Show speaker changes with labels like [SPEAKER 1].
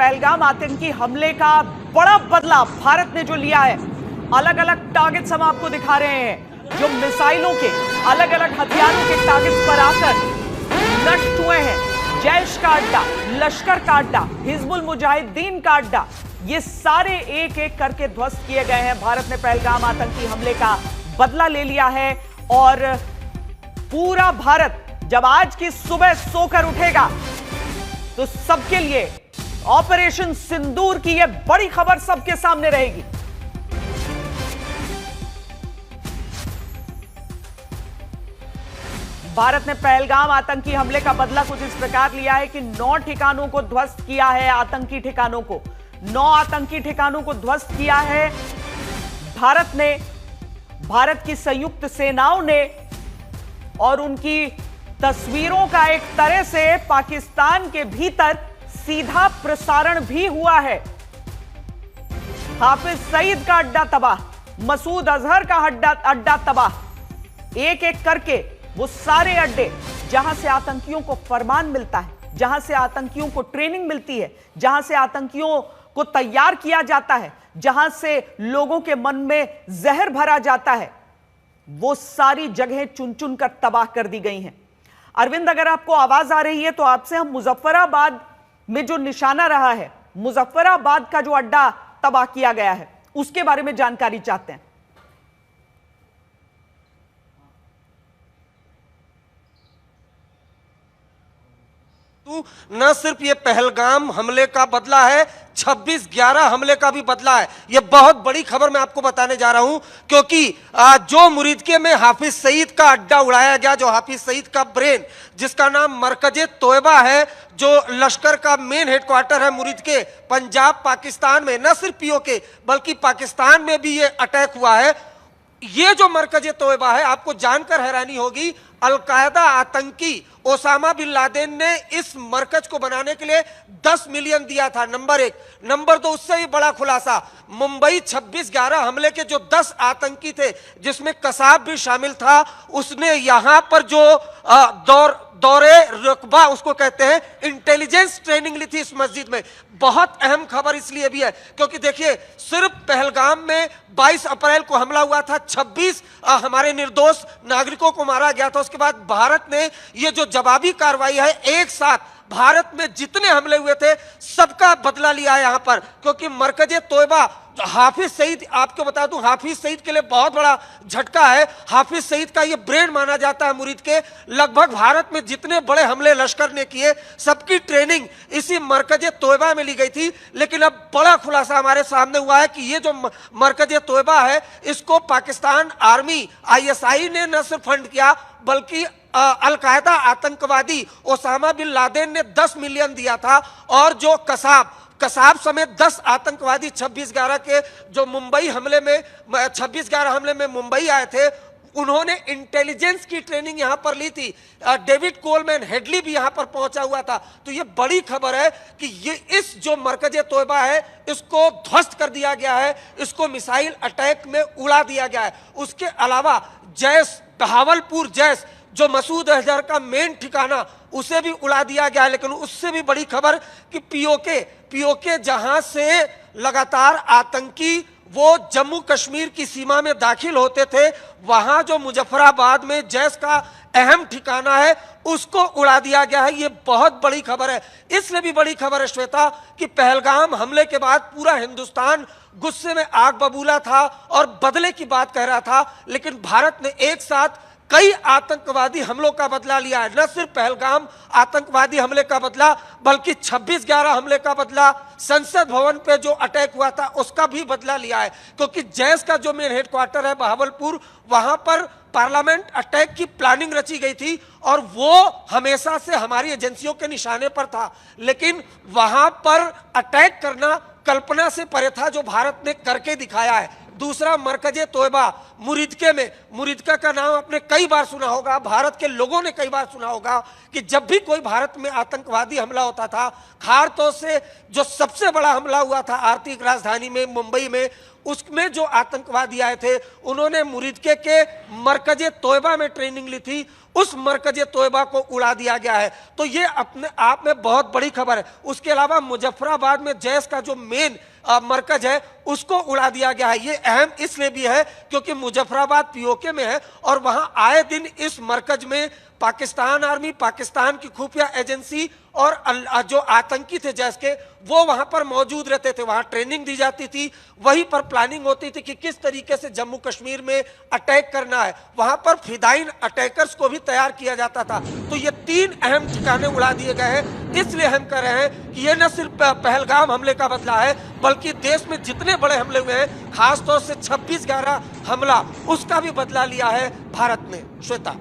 [SPEAKER 1] पहलगाम आतंकी हमले का बड़ा बदला भारत ने जो लिया है, अलग अलग टारगेट्स हम आपको दिखा रहे हैं जो मिसाइलों के अलग अलग हथियारों के टारगेट्स पर आकर नष्ट हुए हैं। जैश का अड्डा, लश्कर का अड्डा, हिजबुल मुजाहिदीन का अड्डा, ये सारे एक एक करके ध्वस्त किए गए हैं। भारत ने पहलगाम आतंकी हमले का बदला ले लिया है और पूरा भारत जब आज की सुबह सोकर उठेगा तो सबके लिए ऑपरेशन सिंदूर की यह बड़ी खबर सबके सामने रहेगी। भारत ने पहलगाम आतंकी हमले का बदला कुछ इस प्रकार लिया है कि 9 ठिकानों को ध्वस्त किया है। आतंकी ठिकानों को 9 आतंकी ठिकानों को ध्वस्त किया है भारत ने। भारत की संयुक्त सेनाओं ने और उनकी तस्वीरों का एक तरह से पाकिस्तान के भीतर सीधा प्रसारण भी हुआ है। हाफिज सईद का अड्डा तबाह, मसूद अजहर का अड्डा तबाह। एक एक करके वो सारे अड्डे जहां से आतंकियों को फरमान मिलता है, जहां से आतंकियों को ट्रेनिंग मिलती है, जहां से आतंकियों को तैयार किया जाता है, जहां से लोगों के मन में जहर भरा जाता है, वो सारी जगहें चुन चुन कर तबाह कर दी गई हैं। अरविंद, अगर आपको आवाज आ रही है तो आपसे हम मुजफ्फराबाद में जो निशाना रहा है, मुजफ्फराबाद का जो अड्डा तबाह किया गया है, उसके बारे में जानकारी चाहते हैं।
[SPEAKER 2] न सिर्फ ये पहलगाम हमले का बदला है, 26/11 हमले का भी बदला है। ये बहुत बड़ी खबर मैं आपको बताने जा रहा हूं, क्योंकि जो मुरीदके में हाफिज सईद का अड्डा उड़ाया गया, जो हाफिज सईद का ब्रेन, जिसका नाम मरकजे तोयबा है, जो लश्कर का मेन हेडक्वार्टर है मुरीदके पंजाब पाकिस्तान में, न सिर्फ पीओके बल्कि पाकिस्तान में भी ये अटैक हुआ है। ये जो मरकजे तोयबा है, आपको जानकर हैरानी होगी, अलकायदा आतंकी ओसामा बिन लादेन ने इस मरकज को बनाने के लिए 10 मिलियन दिया था। नंबर 1। नंबर 2, उससे भी बड़ा खुलासा, मुंबई 26/11 हमले के जो 10 आतंकी थे, जिसमें कसाब भी शामिल था, उसने यहां पर जो दौरे रुकबा उसको कहते हैं, इंटेलिजेंस ट्रेनिंग ली थी इस मस्जिद में। बहुत अहम खबर इसलिए भी है क्योंकि देखिए, सिर्फ पहलगाम में 22 अप्रैल को हमला हुआ था, 26 हमारे निर्दोष नागरिकों को मारा गया था। उसके बाद भारत ने ये जो जवाबी कार्रवाई है, एक साथ भारत में जितने हमले हुए थे सबका बदला लिया है यहां पर, क्योंकि मरकजे तोयबा हाफिज सईद, आपको बता दूं, हाफिज सईद के लिए बहुत बड़ा झटका है। हाफिज सईद का ये ब्रेन माना जाता है मुरीद के। लगभग भारत में जितने बड़े हमले लश्कर ने किए, सबकी ट्रेनिंग इसी मरकजे तोयबा में ली गई थी। लेकिन अब बड़ा खुलासा हमारे सामने हुआ है कि ये जो मरकजे तोयबा है, इसको पाकिस्तान आर्मी ISI ने न सिर्फ फंड किया, बल्कि अलकायदा आतंकवादी ओसामा बिन लादेन ने 10 मिलियन दिया था। और जो कसाब समेत 10 आतंकवादी 26/11 के जो मुंबई हमले में 26/11 हमले में मुंबई आए थे, उन्होंने इंटेलिजेंस की ट्रेनिंग यहां पर ली थी। डेविड कोलमैन हेडली भी यहां पर पहुंचा हुआ था। तो ये बड़ी खबर है कि ये इस जो मरकजे तोयबा है, इसको ध्वस्त कर दिया गया है, इसको मिसाइल अटैक में उड़ा दिया गया है। उसके अलावा जैश, बहावलपुर जैश, जो मसूद अजहर का मेन ठिकाना, उसे भी उड़ा दिया गया है। लेकिन उससे भी बड़ी खबर कि पीओके जहां से लगातार आतंकी वो जम्मू कश्मीर की सीमा में दाखिल होते थे, वहां जो मुजफ्फराबाद में जैश का अहम ठिकाना है, उसको उड़ा दिया गया है। ये बहुत बड़ी खबर है। इसलिए भी बड़ी खबर है श्वेता कि पहलगाम हमले के बाद पूरा हिंदुस्तान गुस्से में आग बबूला था और बदले की बात कह रहा था। लेकिन भारत ने एक साथ कई आतंकवादी हमलों का बदला लिया है। न सिर्फ पहलगाम आतंकवादी हमले का बदला, बल्कि 26/11 हमले का बदला, संसद भवन पे जो अटैक हुआ था उसका भी बदला लिया है। क्योंकि जैश का जो मेन हेडक्वार्टर है बहावलपुर, वहां पर पार्लियामेंट अटैक की प्लानिंग रची गई थी और वो हमेशा से हमारी एजेंसियों के निशाने पर था। लेकिन वहां पर अटैक करना कल्पना से परे था, जो भारत ने करके दिखाया है। दूसरा, मरकजे तोयबा मुरीदके में, मुरीदका का नाम आपने कई बार सुना होगा, भारत के लोगों ने कई बार सुना होगा कि जब भी कोई भारत में आतंकवादी हमला होता था, खासतौर से जो सबसे बड़ा हमला हुआ था आर्थिक राजधानी में मुंबई में, उसमें जो आतंकवादी आए थे, उन्होंने मुरीदके के मरकजे तोयबा में ट्रेनिंग ली थी। उस मरकज तोयबा को उड़ा दिया गया है। तो ये अपने आप में बहुत बड़ी खबर है। उसके अलावा मुजफ्फराबाद में जैश का जो मेन मरकज है उसको उड़ा दिया गया है। ये अहम इसलिए भी है क्योंकि मुजफ्फराबाद पीओके में है और वहां आए दिन इस मरकज में पाकिस्तान आर्मी, पाकिस्तान की खुफिया एजेंसी और जो आतंकी थे जैश के, वो वहां पर मौजूद रहते थे। वहां ट्रेनिंग दी जाती थी, वहीं पर प्लानिंग होती थी कि किस तरीके से जम्मू कश्मीर में अटैक करना है। वहां पर फिदाइन अटैकर्स को भी तैयार किया जाता था। तो ये 3 अहम ठिकाने उड़ा दिए गए हैं। इसलिए हम कह रहे हैं कि ये न सिर्फ पहलगाम हमले का बदला है, बल्कि देश में जितने बड़े हमले हुए हैं, खासतौर से 26/11 हमला, उसका भी बदला लिया है भारत ने। श्वेता।